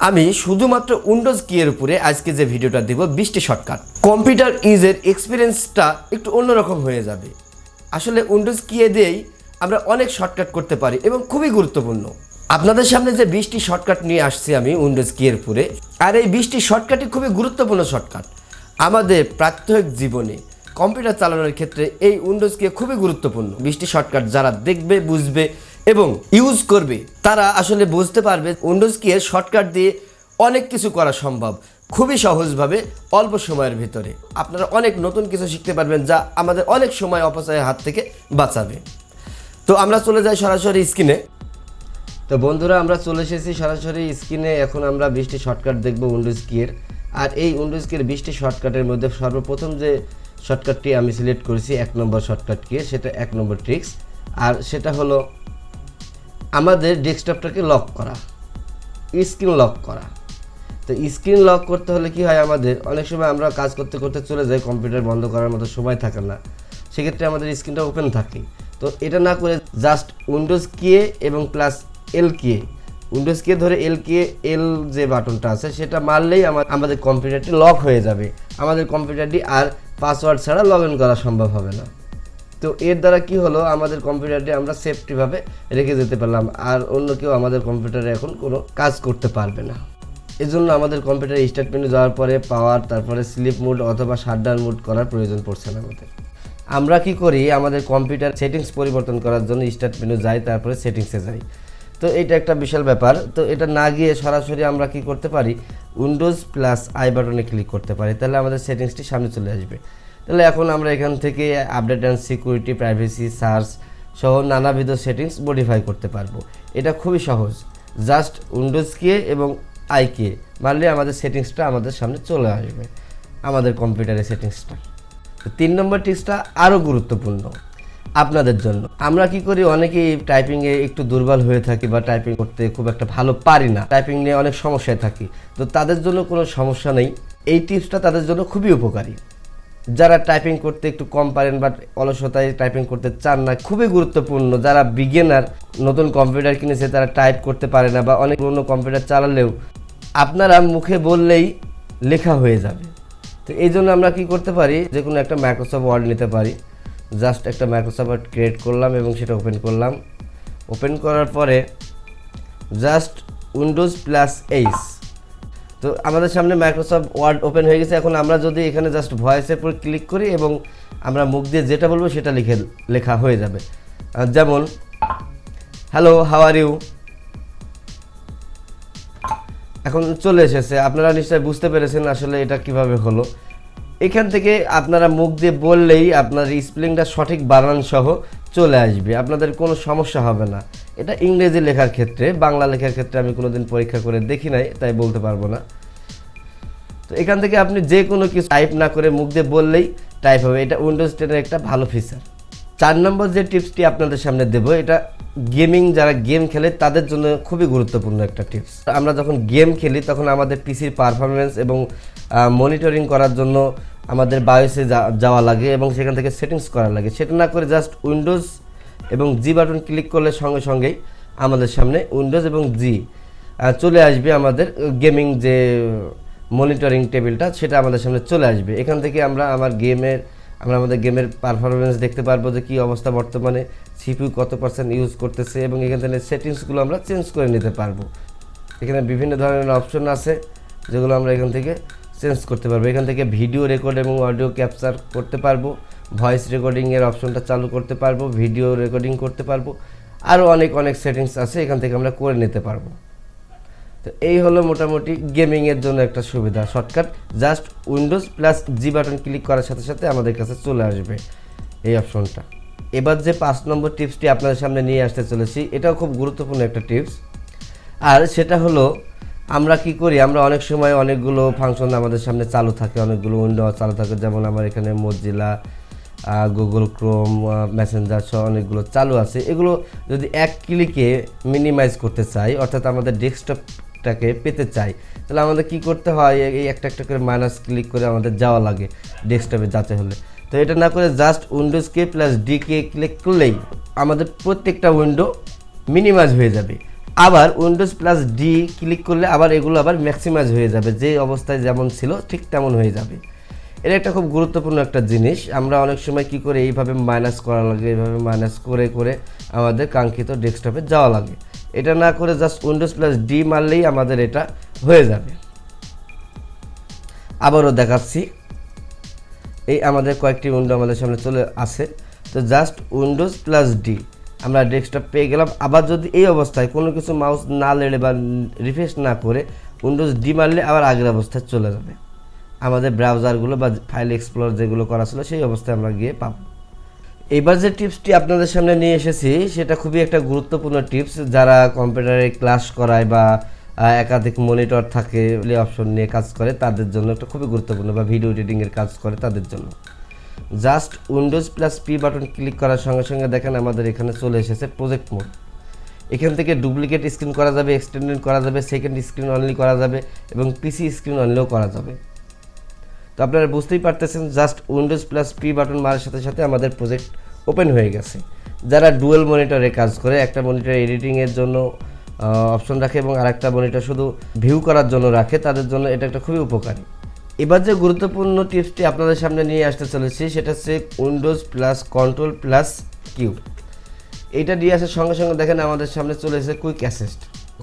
আমি শুধুমাত্র উইন্ডোজ কি এর উপরে আজকে যে ভিডিওটা দেব 20টি শর্টকাট। কম্পিউটার ইউজের এক্সপিরিয়েন্সটা একটু অন্যরকম হয়ে যাবে। আসলে উইন্ডোজ কি দিয়েই আমরা অনেক শর্টকাট করতে পারি এবং খুবই গুরুত্বপূর্ণ। আপনাদের সামনে যে 20টি শর্টকাট নিয়ে আসছি আমি উইন্ডোজ কি এর উপরে, আর এই 20টি শর্টকাটই খুবই গুরুত্বপূর্ণ শর্টকাট। আমাদের প্রাত্যহিক জীবনে কম্পিউটার চালানোর ক্ষেত্রে এই উইন্ডোজ কি খুবই গুরুত্বপূর্ণ। 20টি শর্টকাট যারা দেখবে, বুঝবে এবং ইউজ করবে তারা আসলে বুঝতে পারবে উইন্ডোজ কি এর শর্টকাট দিয়ে অনেক কিছু করা সম্ভব খুবই সহজভাবে অল্প সময়ের ভিতরে। আপনারা অনেক নতুন কিছু শিখতে পারবেন যা আমাদের অনেক সময় অপচয়ের হাত থেকে বাঁচাবে। তো আমরা চলে যাই সরাসরি স্ক্রিনে। তো বন্ধুরা, আমরা চলে এসেছি সরাসরি স্ক্রিনে। এখন আমরা 20টি শর্টকাট দেখব উইন্ডোজ কি এর। আর এই উইন্ডোজ কি এর 20টি শর্টকাটের মধ্যে সর্বপ্রথম যে শর্টকাটটি আমি সিলেক্ট করেছি 1 নম্বর শর্টকাট কি, সেটা 1 নম্বর ট্রিক্স। আর সেটা হলো আমাদের ডেস্কটপটাকে লক করা, স্ক্রিন লক করা। তো স্ক্রিন লক করতে হলে কি হয়, আমাদের অনেক সময় আমরা কাজ করতে করতে চলে যাই, কম্পিউটার বন্ধ করার মতো সময় থাকে না, সেক্ষেত্রে আমাদের স্ক্রিনটা ওপেন থাকে। তো এটা না করে জাস্ট উইন্ডোজ কি এবং প্লাস এল কি, উইন্ডোজ কি ধরে এল যে বাটনটা আছে সেটা মারলেই আমাদের কম্পিউটারটি লক হয়ে যাবে। আমাদের কম্পিউটারটি আর পাসওয়ার্ড ছাড়া লগ ইন করা সম্ভব হবে না। তো এর দ্বারা কি হলো, আমাদের কম্পিউটারটি আমরা সেফটিভাবে রেখে যেতে পারলাম, আর অন্য কেউ আমাদের কম্পিউটারে এখন কোনো কাজ করতে পারবে না। এজন্য আমাদের কম্পিউটারে স্টার্ট মেনু যাওয়ার পরে পাওয়ার, তারপরে স্লিপ মোড অথবা শাটডাউন মোড করার প্রয়োজন পড়ছে না আমাদের। আমরা কি করি, আমাদের কম্পিউটার সেটিংস পরিবর্তন করার জন্য স্টার্ট মেনু যাই, তারপরে সেটিংসে যাই। তো এটা একটা বিশাল ব্যাপার। তো এটা না গিয়ে সরাসরি আমরা কি করতে পারি, উইন্ডোজ প্লাস আই বাটনে ক্লিক করতে পারি, তাহলে আমাদের সেটিংসটি সামনে চলে আসবে। তাহলে এখন আমরা এখান থেকে update and security, privacy, search সহ নানাবিধ সেটিংস মডিফাই করতে পারবো। এটা খুবই সহজ, জাস্ট উইন্ডোজ কি এবং আই কি মারলে আমাদের সেটিংসটা আমাদের সামনে চলে আসবে, আমাদের কম্পিউটারের সেটিংসটা। 3 নম্বর টিপসটা আরও গুরুত্বপূর্ণ আপনাদের জন্য। আমরা কি করি, অনেকেই টাইপিংয়ে একটু দুর্বল হয়ে থাকি বা টাইপিং করতে খুব একটা ভালো পারি না, টাইপিং নিয়ে অনেক সমস্যায় থাকি। তো তাদের জন্য কোনো সমস্যা নেই, এই টিপসটা তাদের জন্য খুবই উপকারী। যারা টাইপিং করতে একটু কম পারেন বা অলসতায় টাইপিং করতে চান না, খুবই গুরুত্বপূর্ণ। যারা বিগিনার, নতুন কম্পিউটার কিনেছে, তারা টাইপ করতে পারে না বা অনেক পুরনো কম্পিউটার চালালেও আপনারা মুখে বললেই লেখা হয়ে যাবে। তো এই জন্য আমরা কি করতে পারি, যে কোনো একটা মাইক্রোসফট ওয়ার্ড নিতে পারি। জাস্ট একটা মাইক্রোসফট ওয়ার্ড ক্রিয়েট করলাম এবং সেটা ওপেন করলাম। ওপেন করার পরে জাস্ট উইন্ডোজ প্লাস এইচ। তো আমাদের সামনে মাইক্রোসফট ওয়ার্ড ওপেন হয়ে গেছে। এখন আমরা যদি এখানে জাস্ট ভয়েসের উপর ক্লিক করি এবং আমরা মুখ দিয়ে যেটা বলবো সেটা লেখা হয়ে যাবে। যেমন হ্যালো, হাউ আর ইউ। এখন চলে এসেছে। আপনারা নিশ্চয়ই বুঝতে পেরেছেন আসলে এটা কিভাবে হলো। এখান থেকে আপনারা মুখ দিয়ে বললেই আপনার স্পেলিংটা সঠিক বানান সহ চলে আসবে, আপনাদের কোনো সমস্যা হবে না। এটা ইংরেজি লেখার ক্ষেত্রে, বাংলা লেখার ক্ষেত্রে আমি কোনোদিন পরীক্ষা করে দেখি নাই, তাই বলতে পারবো না। তো এখান থেকে আপনি যে কোনো কিছু টাইপ না করে মুখ দিয়ে বললেই টাইপ হবে। এটা উইন্ডোজ 10-এর একটা ভালো ফিচার। 4 নম্বর যে টিপসটি আপনাদের সামনে দেবো, এটা গেমিং, যারা গেম খেলে তাদের জন্য খুবই গুরুত্বপূর্ণ একটা টিপস। আমরা যখন গেম খেলি তখন আমাদের পিসির পারফরমেন্স এবং মনিটরিং করার জন্য আমাদের বায়োসে যাওয়া লাগে এবং সেখান থেকে সেটিংস করা লাগে। সেটা না করে জাস্ট উইন্ডোজ এবং জি বাটন ক্লিক করলে সঙ্গে সঙ্গেই আমাদের সামনে উইন্ডোজ এবং জি চলে আসবে। আমাদের গেমিং যে মনিটরিং টেবিলটা সেটা আমাদের সামনে চলে আসবে। এখান থেকে আমরা আমাদের গেমের পারফরমেন্স দেখতে পারবো, যে কী অবস্থা বর্তমানে, সিপিইউ কত % ইউজ করতেছে, এবং এখান থেকে সেটিংসগুলো আমরা চেঞ্জ করে নিতে পারবো। এখানে বিভিন্ন ধরনের অপশন আছে যেগুলো আমরা এখান থেকে চেঞ্জ করতে পারবো। এখান থেকে ভিডিও রেকর্ড এবং অডিও ক্যাপচার করতে পারবো, ভয়েস রেকর্ডিংয়ের অপশনটা চালু করতে পারবো, ভিডিও রেকর্ডিং করতে পারবো, আরও অনেক সেটিংস আছে, এখান থেকে আমরা করে নিতে পারবো। তো এই হলো মোটামুটি গেমিংয়ের জন্য একটা সুবিধা শর্টকাট। জাস্ট উইন্ডোজ প্লাস জি বাটন ক্লিক করার সাথে সাথে আমাদের কাছে চলে আসবে এই অপশনটা। এবার যে 5 নম্বর টিপসটি আপনাদের সামনে নিয়ে আসতে চলেছি, এটাও খুব গুরুত্বপূর্ণ একটা টিপস। আর সেটা হলো, আমরা কি করি, আমরা অনেক সময় অনেকগুলো ফাংশন আমাদের সামনে চালু থাকে, অনেকগুলো উইন্ডো চালু থাকে। যেমন আমার এখানে মজিলা, গুগল ক্রোম, মেসেঞ্জার সহ অনেকগুলো চালু আছে। এগুলো যদি এক ক্লিকে মিনিমাইজ করতে চাই, অর্থাৎ আমাদের ডেস্কটপটাকে পেতে চাই, তাহলে আমাদের কি করতে হয়, এই একটা করে মাইনাস ক্লিক করে আমাদের যাওয়া লাগে ডেস্কটপে যাতে হলে। তো এটা না করে just Windows k plus D কে ক্লিক করলেই আমাদের প্রত্যেকটা উইন্ডো মিনিমাইজ হয়ে যাবে। আবার উইন্ডোজ প্লাস ডি ক্লিক করলে আবার এগুলো আবার ম্যাক্সিমাইজ হয়ে যাবে, যে অবস্থায় যেমন ছিল ঠিক তেমন হয়ে যাবে। এটা একটা খুব গুরুত্বপূর্ণ একটা জিনিস। আমরা অনেক সময় কি করে এইভাবে মাইনাস করা লাগে, এইভাবে মাইনাস করে করে আমাদের কাঙ্ক্ষিত ডেস্কটপে যাওয়া লাগে। এটা না করে জাস্ট উইন্ডোজ প্লাস ডি মারলেই আমাদের এটা হয়ে যাবে। আবারও দেখাচ্ছি, এই আমাদের কয়েকটি উইন্ডো আমাদের সামনে চলে আসে। তো জাস্ট উইন্ডোজ প্লাস ডি আমরা ডেস্কটপ পেয়ে গেলাম। আবার যদি এই অবস্থায় কোনো কিছু মাউস না লেড়ে বা রিফ্রেশ না করে উইন্ডোজ ডি মারলে আবার আগের অবস্থায় চলে যাবে। আমাদের ব্রাউজারগুলো বা ফাইল এক্সপ্লোর যেগুলো করা ছিল সেই অবস্থায় আমরা গিয়ে পাবো। এবার যে টিপসটি আপনাদের সামনে নিয়ে এসেছি সেটা খুবই একটা গুরুত্বপূর্ণ টিপস। যারা কম্পিউটারে ক্লাস করায় বা একাধিক মনিটর থাকে অপশন নিয়ে কাজ করে তাদের জন্য একটা খুবই গুরুত্বপূর্ণ, বা ভিডিও এডিটিংয়ের কাজ করে তাদের জন্য। Just Windows plus P button click করার সঙ্গে সঙ্গে দেখেন আমাদের এখানে চলে এসেছে প্রজেক্ট মোড। এখান থেকে ডুপ্লিকেট স্ক্রিন করা যাবে, এক্সটেন্ডেড করা যাবে, সেকেন্ড স্ক্রিন অনলি করা যাবে এবং পিসি স্ক্রিন অনলিও করা যাবে। তো আপনারা বুঝতেই পারতেছেন, just Windows plus P button মারার সাথে সাথে আমাদের প্রজেক্ট ওপেন হয়ে গেছে। যারা ডুয়েল মনিটরে কাজ করে, একটা মনিটর এডিটিংয়ের জন্য অপশন রাখে এবং আরেকটা মনিটর শুধু ভিউ করার জন্য রাখে, তাদের জন্য এটা একটা খুবই উপকারী। এবার যে গুরুত্বপূর্ণ টিপসটি আপনাদের সামনে নিয়ে আসতে চলেছি সেটা হচ্ছে Windows plus control plus Q. এইটা দিয়ে আসার সঙ্গে সঙ্গে দেখেন আমাদের সামনে চলে এসেছে কুইক অ্যাসিস্ট।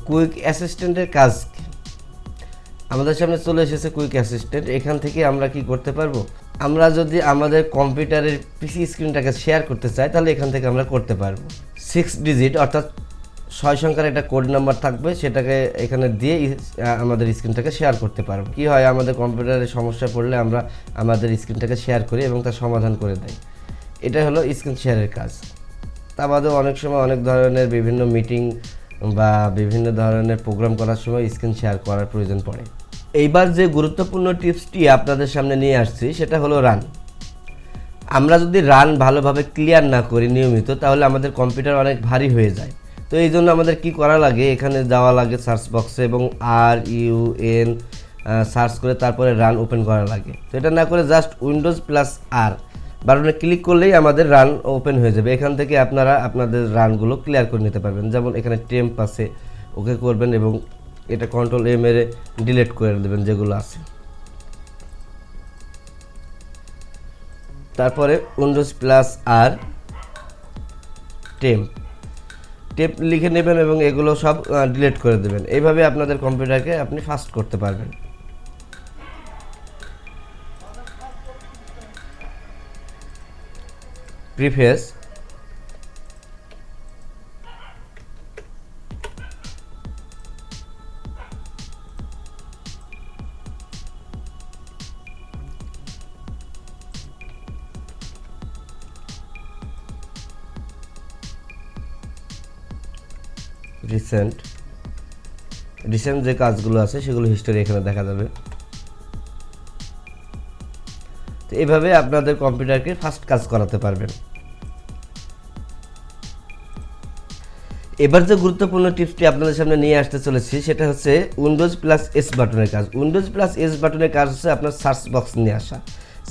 কুইক অ্যাসিস্ট্যান্টের কাজ কি? আমাদের সামনে চলে এসেছে কুইক অ্যাসিস্ট্যান্ট। এখান থেকে আমরা কি করতে পারবো, আমরা যদি আমাদের কম্পিউটারের পিসি স্ক্রিনটাকে শেয়ার করতে চাই তাহলে এখান থেকে আমরা করতে পারবো। 6 ডিজিট অর্থাৎ 6 সংখ্যার একটা কোড নাম্বার থাকবে, সেটাকে এখানে দিয়ে আমাদের স্ক্রিনটাকে শেয়ার করতে পারবো। কি হয়, আমাদের কম্পিউটারে সমস্যা পড়লে আমরা আমাদের স্ক্রিনটাকে শেয়ার করি এবং তার সমাধান করে দেয়। এটা হলো স্ক্রিন শেয়ারের কাজ। তা বাদেও অনেক সময় অনেক ধরনের বিভিন্ন মিটিং বা বিভিন্ন ধরনের প্রোগ্রাম করার সময় স্ক্রিন শেয়ার করার প্রয়োজন পড়ে। এইবার যে গুরুত্বপূর্ণ টিপসটি আপনাদের সামনে নিয়ে আসছি সেটা হলো রান। আমরা যদি রান ভালোভাবে ক্লিয়ার না করি নিয়মিত, তাহলে আমাদের কম্পিউটার অনেক ভারী হয়ে যায়। তো এই জন্য আমাদের কি করা লাগে, এখানে যাওয়া লাগে সার্চ বক্সে এবং RUN সার্চ করে তারপরে রান ওপেন করা লাগে। তো এটা না করে জাস্ট উইন্ডোজ প্লাস আর বাটনে ক্লিক করলেই আমাদের রান ওপেন হয়ে যাবে। এখান থেকে আপনারা আপনাদের রানগুলো ক্লিয়ার করে নিতে পারবেন। যেমন এখানে টেম্প আছে, ওকে করবেন এবং এটা কন্ট্রোল এ মেরে ডিলিট করে দেবেন যেগুলো আছে। তারপরে উইন্ডোজ প্লাস আর টেম্প লিখে নেবেন এবং এগুলো সব ডিলিট করে দেবেন। এইভাবে আপনাদের কম্পিউটারকে আপনি ফাস্ট করতে পারবেন। প্রিফেস রিসেন্ট যে কাজগুলো আছে সেগুলো হিস্টোরি এখানে দেখা যাবে। তো এইভাবে আপনাদের কম্পিউটারকে ফাস্ট কাজ করাতে পারবেন। এবার যে গুরুত্বপূর্ণ টিপসটি আপনাদের সামনে নিয়ে আসতে চলেছি সেটা হচ্ছে উইন্ডোজ প্লাস এস বাটনের কাজ। উইন্ডোজ প্লাস এস বাটনের কাজ হচ্ছে আপনার সার্চ বক্স নিয়ে আসা।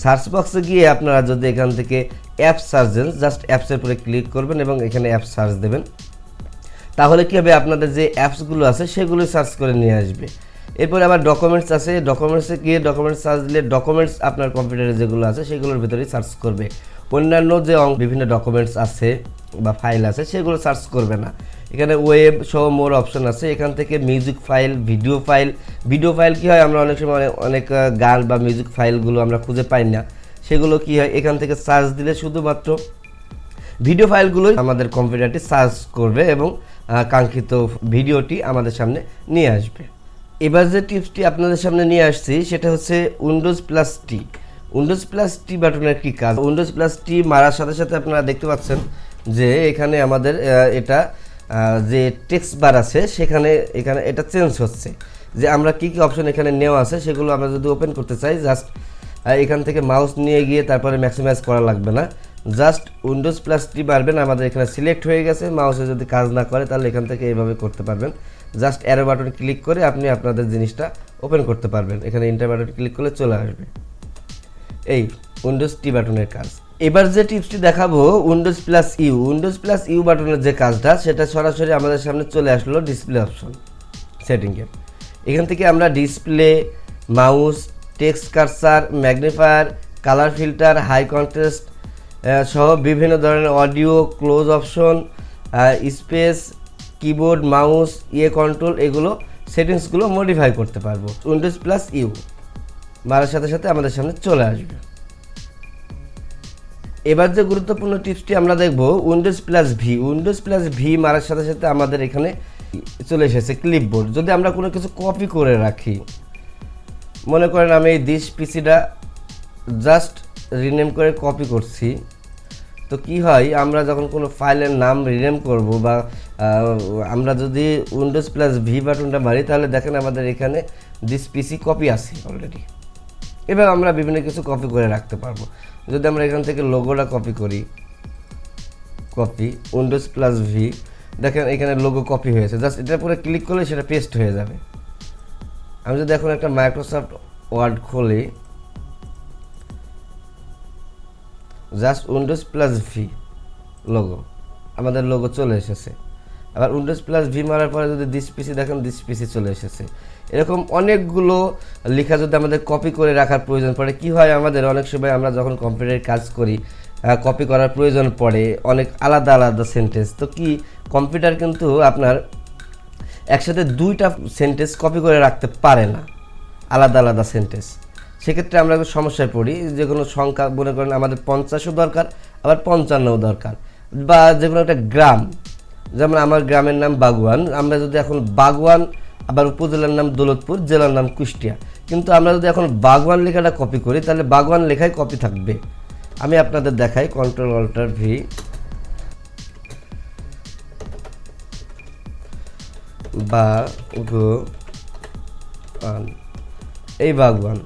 সার্চ বক্সে গিয়ে আপনারা যদি এখান থেকে অ্যাপ সার্চ দেন, জাস্ট অ্যাপসের উপরে ক্লিক করবেন এবং এখানে অ্যাপ সার্চ দেবেন। তাহলে কী হবে, আপনাদের যে অ্যাপসগুলো আছে সেগুলো সার্চ করে নিয়ে আসবে। এরপরে আবার ডকুমেন্টস আছে, ডকুমেন্টসে গিয়ে ডকুমেন্টস সার্চ দিলে ডকুমেন্টস আপনার কম্পিউটারে যেগুলো আছে সেগুলোর ভিতরেই সার্চ করবে। অন্যান্য যে বিভিন্ন ডকুমেন্টস আছে বা ফাইল আছে সেগুলো সার্চ করবে না। এখানে ওয়েব শো মোর অপশন আছে, এখান থেকে মিউজিক ফাইল, ভিডিও ফাইল কী হয়, আমরা অনেক সময় অনেক গান বা মিউজিক ফাইলগুলো আমরা খুঁজে পাই না, সেগুলো কি হয় এখান থেকে সার্চ দিলে শুধুমাত্র ভিডিও ফাইলগুলোই আমাদের কম্পিউটারটি সার্চ করবে এবং কাঙ্ক্ষিত ভিডিওটি আমাদের সামনে নিয়ে আসবে। এবার যে টিপসটি আপনাদের সামনে নিয়ে আসছি সেটা হচ্ছে উইন্ডোজ প্লাস টি। উইন্ডোজ প্লাস টি বাটনের কী কাজ, উইন্ডোজ প্লাস টি মারার সাথে সাথে আপনারা দেখতে পাচ্ছেন যে এখানে আমাদের এটা যে টেক্সট বার আছে এখানে এটা চেঞ্জ হচ্ছে, যে আমরা কী কী অপশন এখানে নেওয়া আছে সেগুলো আমরা যদি ওপেন করতে চাই জাস্ট এখান থেকে মাউস নিয়ে গিয়ে তারপরে ম্যাক্সিমাইজ করা লাগবে না, জাস্ট উইন্ডোজ প্লাস টি মারবেন, আমাদের এখানে সিলেক্ট হয়ে গেছে। মাউসে যদি কাজ না করে তাহলে এখান থেকে এইভাবে করতে পারবেন। জাস্ট অ্যারো বাটন ক্লিক করে আপনি আপনাদের জিনিসটা ওপেন করতে পারবেন। এখানে ইন্টার বাটন ক্লিক করলে চলে আসবে। এই উইন্ডোজ টি বাটনের কাজ। এবার যে টিপসটি দেখাবো উইন্ডোজ প্লাস ইউ বাটনের যে কাজটা সেটা সরাসরি আমাদের সামনে চলে আসলো ডিসপ্লে অপশন সেটিংয়ে। এখান থেকে আমরা display, mouse, text cursor, magnifier, colour filter, high contrast সহ বিভিন্ন ধরনের audio, close option, space, keyboard, mouse, control, এগুলো সেটিংসগুলো মডিফাই করতে পারবো। উইন্ডোজ প্লাস ইউ মারার সাথে সাথে আমাদের সামনে চলে আসবে। এবার যে গুরুত্বপূর্ণ টিপসটি আমরা দেখব উইন্ডোজ প্লাস ভি মারার সাথে সাথে আমাদের এখানে চলে এসেছে ক্লিপবোর্ড। যদি আমরা কোনো কিছু কপি করে রাখি, মনে করেন আমি এই দিস পিসিটা জাস্ট রিনেম করে কপি করছি, তো কি হয়, আমরা যখন কোনো ফাইলের নাম রিনেম করব বা আমরা যদি উইন্ডোজ প্লাস ভি বাটনটা মারি তাহলে দেখেন আমাদের এখানে দিস পিসি কপি আছে অলরেডি। এবার আমরা বিভিন্ন কিছু কপি করে রাখতে পারবো। যদি আমরা এখান থেকে লোগোটা কপি করি, কপি উইন্ডোজ প্লাস ভি, দেখেন এখানে লোগো কপি হয়েছে, জাস্ট এটার উপরে ক্লিক করলে সেটা পেস্ট হয়ে যাবে। আমি যদি এখন একটা মাইক্রোসফট ওয়ার্ড খুলি, just Windows plus V logo, আমাদের লোগো চলে এসেছে। আবার উইন্ডোজ প্লাস ভি মারার পরে যদি দিস পিসি দেখেন, দিস পিসি চলে এসেছে। এরকম অনেকগুলো লেখা যদি আমাদের কপি করে রাখার প্রয়োজন পড়ে, কি হয় আমাদের অনেক সময় আমরা যখন কম্পিউটারে কাজ করি, কপি করার প্রয়োজন পড়ে অনেক আলাদা আলাদা সেন্টেন্স। তো কি কম্পিউটার কিন্তু আপনার একসাথে দুইটা সেন্টেন্স কপি করে রাখতে পারে না, আলাদা আলাদা সেন্টেন্স। সেক্ষেত্রে আমরা সমস্যায় পড়ি। যে কোনো সংখ্যা মনে করেন আমাদের 50ও দরকার, আবার 55ও দরকার, বা যে কোনো একটা গ্রাম, যেমন আমার গ্রামের নাম বাগওয়ান, আমরা যদি এখন বাগওয়ান, আবার উপজেলার নাম দৌলতপুর, জেলার নাম কুষ্টিয়া, কিন্তু আমরা যদি এখন বাগওয়ান লেখাটা কপি করি তাহলে বাগওয়ান লেখাই কপি থাকবে। আমি আপনাদের দেখাই, কন্ট্রোল অল্টার ভি, বাগওয়ান, এই বাগওয়ান।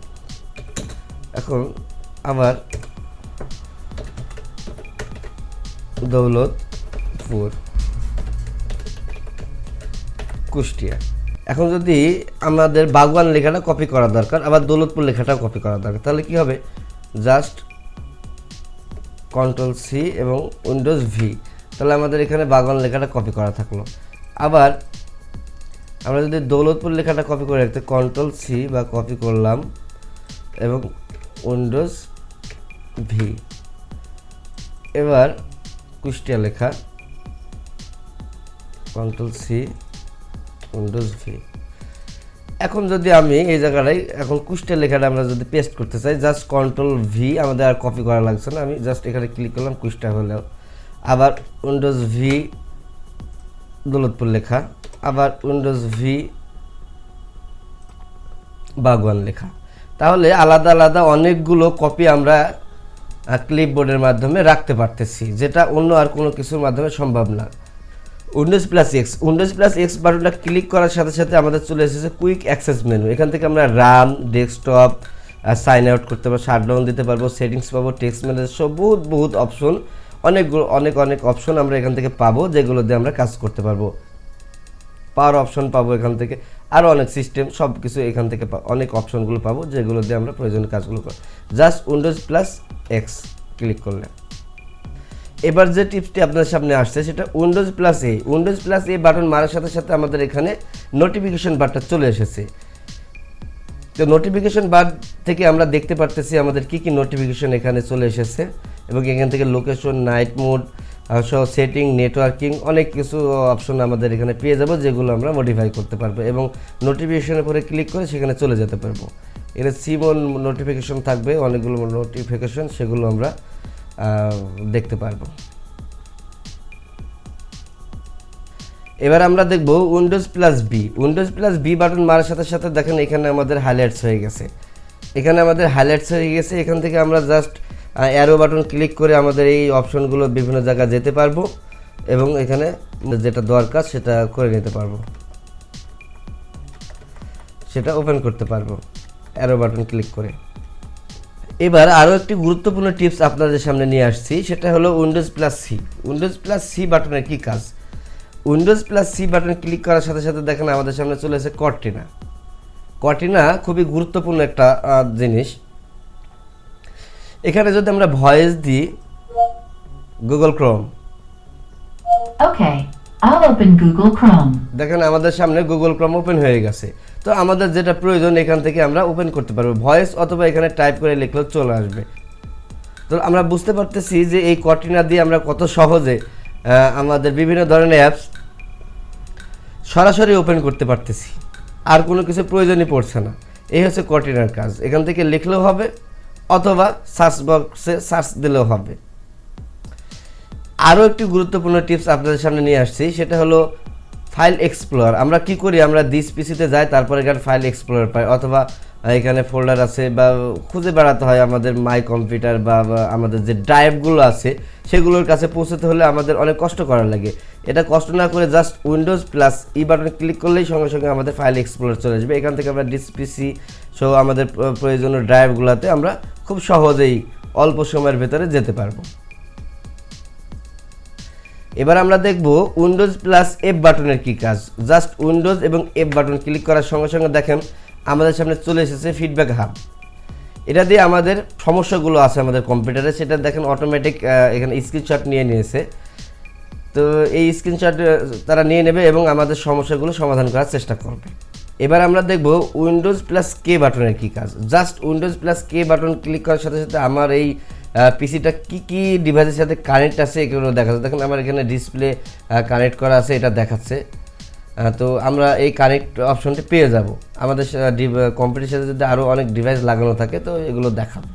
এখন আবার দৌলতপুর, কুষ্টিয়া। এখন যদি আমাদের বাগওয়ান লেখাটা কপি করা দরকার, আবার দৌলতপুর লেখাটাও কপি করা দরকার, তাহলে কি হবে, জাস্ট কন্ট্রোল সি এবং উইন্ডোজ ভি, তাহলে আমাদের এখানে বাগওয়ান লেখাটা কপি করা থাকলো। আবার আমরা যদি দৌলতপুর লেখাটা কপি করে রাখতে, কন্ট্রোল সি বা কপি করলাম এবং উইন্ডোজ ভি, এবার কুষ্টিয়া লেখা, কন্ট্রোল সি উইন্ডোজ ভি। এখন যদি আমি এই জায়গাটায় এখন কুষ্টিয়া লেখাটা আমরা যদি পেস্ট করতে চাই, জাস্ট কন্ট্রোল ভি, আমাদের আর কপি করা লাগছে না, আমি জাস্ট এখানে ক্লিক করলাম, কুষ্টিয়া হলেও। আবার উইন্ডোজ ভি দৌলতপুর লেখা, আবার উইন্ডোজ ভি বাগওয়ান লেখা। তাহলে আলাদা আলাদা অনেকগুলো কপি আমরা ক্লিপবোর্ডের মাধ্যমে রাখতে পারতেছি, যেটা অন্য আর কোনো কিছুর মাধ্যমে সম্ভব না। উইন্ডোজ প্লাস এক্স বাটনটা ক্লিক করার সাথে সাথে আমাদের চলে এসেছে কুইক অ্যাক্সেস মেনু। এখান থেকে আমরা রান, ডেস্কটপ, সাইন আউট করতে পারবো, শাটডাউন দিতে পারবো, সেটিংস পাবো, টেক্সট ম্যানেজ, সব বহুত অপশন, অনেক অপশন আমরা এখান থেকে পাবো, যেগুলো দিয়ে আমরা কাজ করতে পারবো। পাওয়ার অপশন পাবো এখান থেকে, আরও অনেক সিস্টেম, সব কিছু এখান থেকে অনেক অপশনগুলো পাবো, যেগুলো দিয়ে আমরা প্রয়োজনীয় কাজগুলো করব। Just Windows plus x click করলে এবার যে টিপসটি আপনার সামনে আসছে সেটা উইন্ডোজ প্লাস এ বাটন মারার সাথে সাথে আমাদের এখানে নোটিফিকেশন বারটা চলে এসেছে। তো নোটিফিকেশন বার থেকে আমরা দেখতে পারতেছি আমাদের কি নোটিফিকেশন এখানে চলে এসেছে, এবং এখান থেকে লোকেশন, নাইট মোড সহ সেটিং, নেটওয়ার্কিং, অনেক কিছু অপশন আমাদের এখানে পেয়ে যাব, যেগুলো আমরা মডিফাই করতে পারবো এবং নোটিফিকেশনের উপরে ক্লিক করে সেখানে চলে যেতে পারবো। এখানে সিমন নোটিফিকেশন থাকবে, অনেকগুলো নোটিফিকেশন, সেগুলো আমরা দেখতে পারবো। এবার আমরা দেখব উইন্ডোজ প্লাস বি বাটন মারার সাথে সাথে দেখেন এখানে আমাদের হাইলাইটস হয়ে গেছে। এখান থেকে আমরা জাস্ট অ্যারো বাটন ক্লিক করে আমাদের এই অপশনগুলো বিভিন্ন জায়গায় যেতে পারবো এবং এখানে যেটা দরকার সেটা করে নিতে পারবো, সেটা ওপেন করতে পারবো অ্যারো বাটন ক্লিক করে। এবার আরও একটি গুরুত্বপূর্ণ টিপস আপনাদের সামনে নিয়ে আসছি, সেটা হলো উইন্ডোজ প্লাস সি বাটনের কী কাজ। Windows plus C button click করার সাথে সাথে দেখেন আমাদের সামনে চলে এসেছে কর্টিনা খুবই গুরুত্বপূর্ণ একটা জিনিস। এখানে যদি আমরা ভয়েস দিই Google Chrome, Okay, I'll open Google Chrome. দেখেন আমাদের সামনে গুগল ক্রোম ওপেন হয়ে গেছে। তো আমাদের যেটা প্রয়োজন এখান থেকে আমরা ওপেন করতে পারবো, ভয়েস অথবা এখানে টাইপ করে লিখলেও চলে আসবে। তো আমরা বুঝতে পারতেছি যে এই কর্টিনা দিয়ে আমরা কত সহজে আমাদের বিভিন্ন ধরনের অ্যাপস সরাসরি ওপেন করতে পারতেছি, আর কোনো কিছু প্রয়োজনই পড়ছে না। এই হচ্ছে কর্টিনার কাজ। এখান থেকে লিখলেও হবে অথবা সার্চ বক্সে সার্চ দিলেও হবে। আরও একটি গুরুত্বপূর্ণ টিপস আপনাদের সামনে নিয়ে আসছি, সেটা হলো ফাইল এক্সপ্লোরার। আমরা কি করি, আমরা দিস পিসিতে যাই, তারপরে এখানে ফাইল এক্সপ্লোরার পাই, অথবা এখানে ফোল্ডার আছে বা খুঁজে বেড়াতে হয় আমাদের মাই কম্পিউটার বা আমাদের যে ড্রাইভগুলো আছে সেগুলোর কাছে পৌঁছতে হলে আমাদের অনেক কষ্ট করা লাগে। এটা কষ্ট না করে just Windows plus E button click করলেই সঙ্গে সঙ্গে আমাদের ফাইল এক্সপ্লোরার চলে আসবে। এখান থেকে আমরা দিস পিসি সহ আমাদের প্রয়োজনীয় ড্রাইভগুলোতে আমরা খুব সহজেই অল্প সময়ের ভেতরে যেতে পারবো। এবার আমরা দেখব উইন্ডোজ প্লাস এফ বাটনের কি কাজ। জাস্ট উইন্ডোজ এবং এফ বাটন ক্লিক করার সঙ্গে সঙ্গে দেখেন আমাদের সামনে চলে এসেছে ফিডব্যাক হাব। এটা দিয়ে আমাদের সমস্যাগুলো আছে আমাদের কম্পিউটারে সেটা দেখেন অটোমেটিক এখানে স্ক্রিনশট নিয়ে নিয়েছে। তো এই স্ক্রিনশট তারা নিয়ে নেবে এবং আমাদের সমস্যাগুলো সমাধান করার চেষ্টা করবে। এবার আমরা দেখব উইন্ডোজ প্লাস কে বাটনের কি কাজ। জাস্ট উইন্ডোজ প্লাস কে বাটন ক্লিক করার সাথে সাথে আমার এই পিসিটা কি ডিভাইসের সাথে কানেক্ট আছে এগুলো দেখাচ্ছে। দেখেন আমার এখানে ডিসপ্লে কানেক্ট করা আছে, এটা দেখাচ্ছে। তো আমরা এই কানেক্ট অপশনটি পেয়ে যাব। আমাদের কম্পিউটারের সাথে যদি আরও অনেক ডিভাইস লাগানো থাকে তো এগুলো দেখাবে।